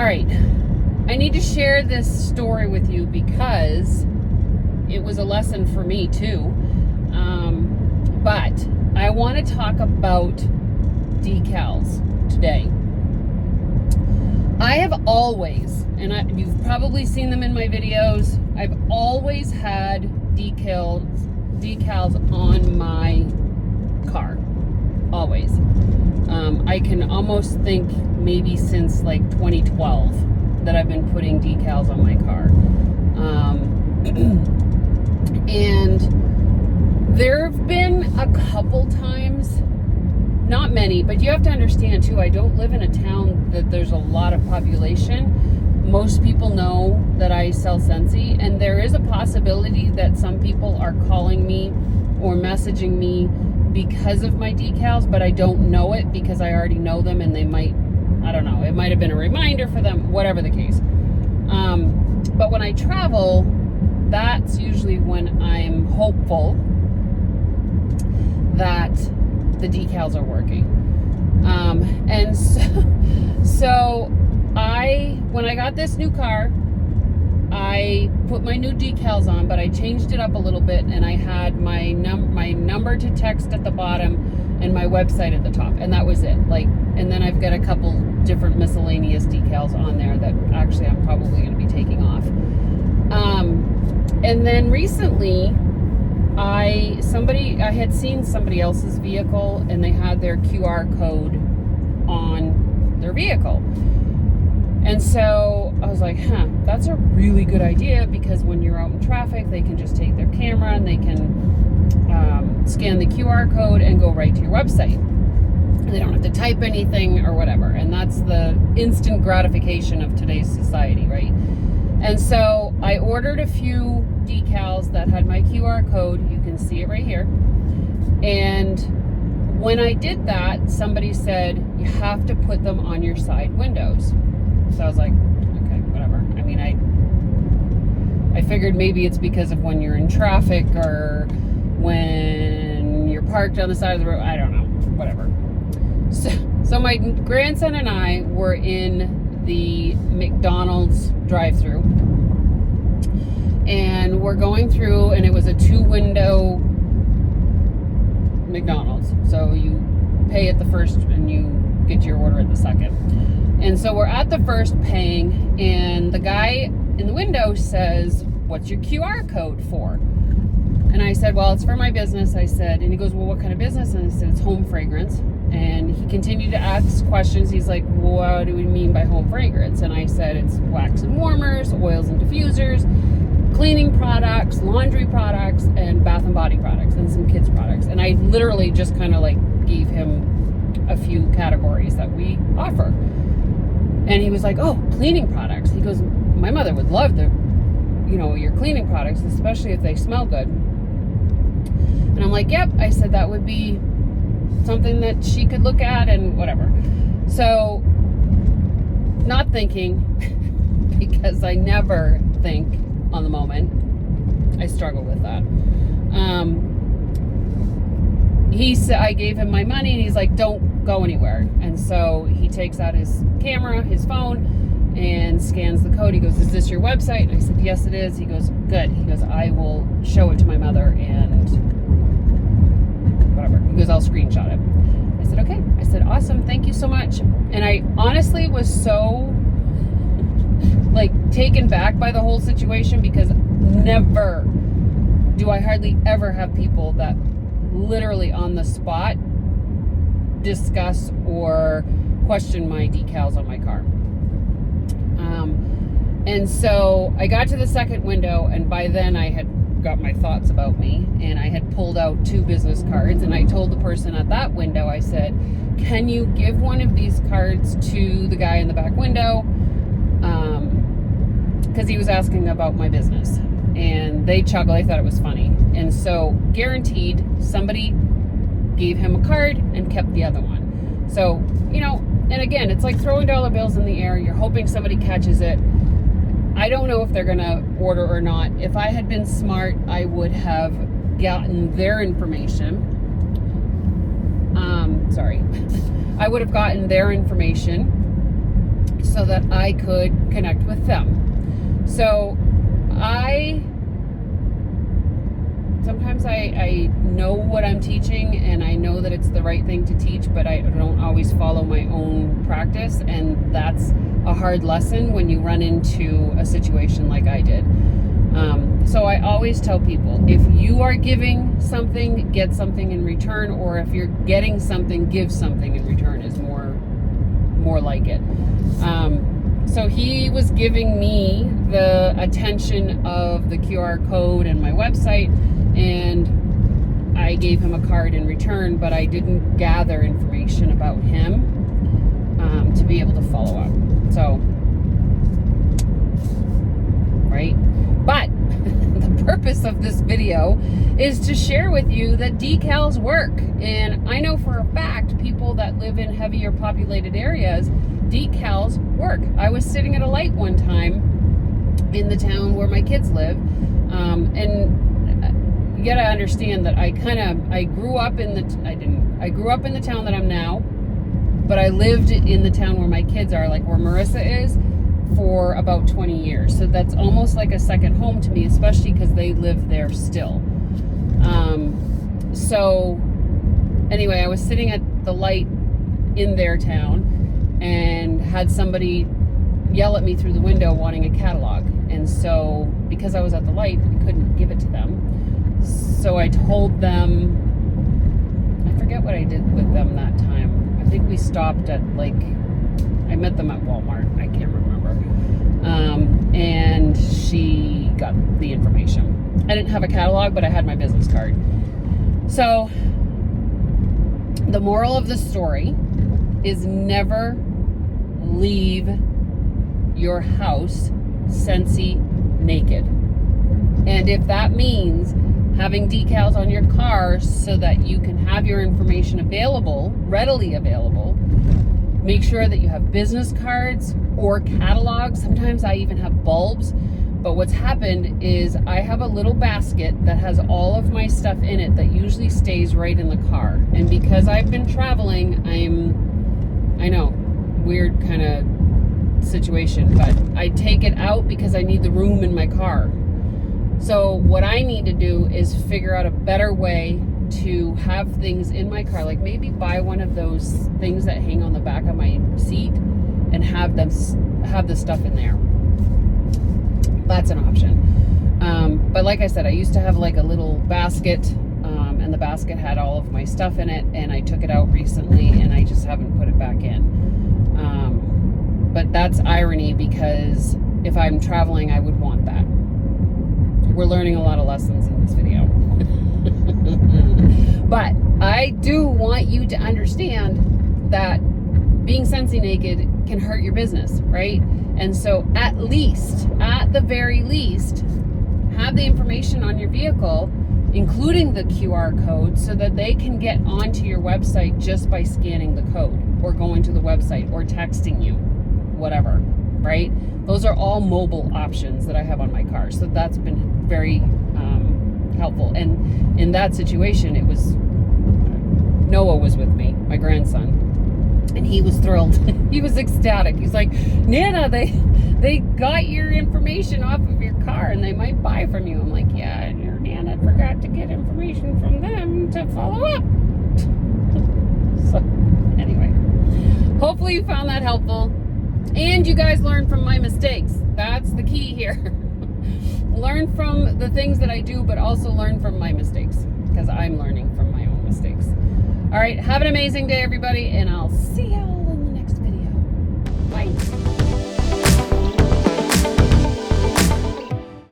right. I need to share this story with you because it was a lesson for me too. But I want to talk about decals today. I have always, and you've probably seen them in my videos, I've always had decals on my car. Always. I can almost think maybe since like 2012 that I've been putting decals on my car. And there have been a couple times, not many, but you have to understand too, I don't live in a town that there's a lot of population. Most people know that I sell Scentsy, and there is a possibility that some people are calling me or messaging me because of my decals, but I don't know it because I already know them, and they might, I don't know, it might have been a reminder for them, whatever the case. But when I travel, that's usually when I'm hopeful that the decals are working. And so when I got this new car, I put my new decals on, but I changed it up a little bit, and I had my number to text at the bottom and my website at the top, and that was it. And then I've got a couple different miscellaneous decals on there that actually I'm probably going to be taking off. And then recently, I had seen somebody else's vehicle, and they had their QR code on their vehicle. And so I was like, that's a really good idea, because when you're out in traffic, they can just take their camera and they can scan the QR code and go right to your website. They don't have to type anything or whatever. And that's the instant gratification of today's society, right? And so I ordered a few decals that had my QR code. You can see it right here. And when I did that, somebody said, you have to put them on your side windows. So I was like, okay, whatever. I mean, I figured maybe it's because of when you're in traffic or when you're parked on the side of the road. I don't know, whatever. So my grandson and I were in the McDonald's drive-thru, and we're going through, and it was a 2-window McDonald's. So you pay at the first and you get your order at the second. And so we're at the first paying, and the guy in the window says, what's your QR code for? And I said, well, it's for my business. I said, and he goes, well, what kind of business? And I said, it's home fragrance. And he continued to ask questions. He's like, well, what do we mean by home fragrance? And I said, it's wax and warmers, oils and diffusers, cleaning products, laundry products, and bath and body products, and some kids products. And I literally just kind of gave him a few categories that we offer. And he was like, oh, cleaning products. He goes, my mother would love your cleaning products, especially if they smell good. And I'm like, yep. I said that would be something that she could look at and whatever. So, not thinking, because I never think on the moment. I struggle with that. He said, I gave him my money, and he's like, don't go anywhere. And so he takes out his camera, his phone, and scans the code. He goes, is this your website? And I said, yes, it is. He goes, good. He goes, I will show it to my mother and whatever. He goes, I'll screenshot it. I said, okay. I said, awesome. Thank you so much. And I honestly was so taken back by the whole situation, because never do I hardly ever have people that literally on the spot discuss or question my decals on my car. And so I got to the second window, and by then I had got my thoughts about me, and I had pulled out 2 business cards, and I told the person at that window, I said, can you give one of these cards to the guy in the back window? Because he was asking about my business. And they chuckled. I thought it was funny. And so, guaranteed, somebody gave him a card and kept the other one. So, and again, it's like throwing dollar bills in the air. You're hoping somebody catches it. I don't know if they're going to order or not. If I had been smart, I would have gotten their information. I would have gotten their information so that I could connect with them. So sometimes I know what I'm teaching, and I know that it's the right thing to teach, but I don't always follow my own practice, and that's a hard lesson when you run into a situation like I did. So I always tell people, if you are giving something, get something in return, or if you're getting something, give something in return is more like it. So he was giving me the attention of the QR code and my website, and I gave him a card in return, but I didn't gather information about him to be able to follow up. So, right? But the purpose of this video is to share with you that decals work. And I know for a fact, people that live in heavier populated areas, decals work. I was sitting at a light one time in the town where my kids live, and you gotta understand that I grew up in the town that I'm now, but I lived in the town where my kids are, like where Marissa is, for about 20 years. So that's almost like a second home to me, especially because they live there still. So anyway, I was sitting at the light in their town and had somebody yell at me through the window wanting a catalog. And so because I was at the light, I couldn't give it to them. So I told them, I forget what I did with them that time. I think we stopped at I met them at Walmart. I can't remember. And she got the information. I didn't have a catalog, but I had my business card. So the moral of the story is never leave your house Scentsy naked. And if that means having decals on your car so that you can have your information available, readily available, make sure that you have business cards or catalogs. Sometimes I even have bulbs. But what's happened is I have a little basket that has all of my stuff in it that usually stays right in the car. And because I've been traveling, I know, weird kind of situation, but I take it out because I need the room in my car. So what I need to do is figure out a better way to have things in my car, like maybe buy one of those things that hang on the back of my seat and have the stuff in there. That's an option. But like I said, I used to have like a little basket, and the basket had all of my stuff in it, and I took it out recently and I just haven't put it back in. But that's irony, because if I'm traveling, I would want that. We're learning a lot of lessons in this video. But I do want you to understand that being Scentsy Naked can hurt your business, right? And so at the very least, have the information on your vehicle, including the QR code, so that they can get onto your website just by scanning the code or going to the website or texting you, whatever, right? Those are all mobile options that I have on my car. So that's been very helpful. And in that situation, Noah was with me, my grandson, and he was thrilled. He was ecstatic. He's like, Nana, they got your information off of your car and they might buy from you. I'm like, yeah, and your Nana forgot to get information from them to follow up. So anyway, hopefully you found that helpful and you guys learned from my mistakes. That's the key here. Learn from the things that I do, but also learn from my mistakes, because I'm learning from my own mistakes. All right, have an amazing day, everybody, and I'll see y'all in the next video. Bye.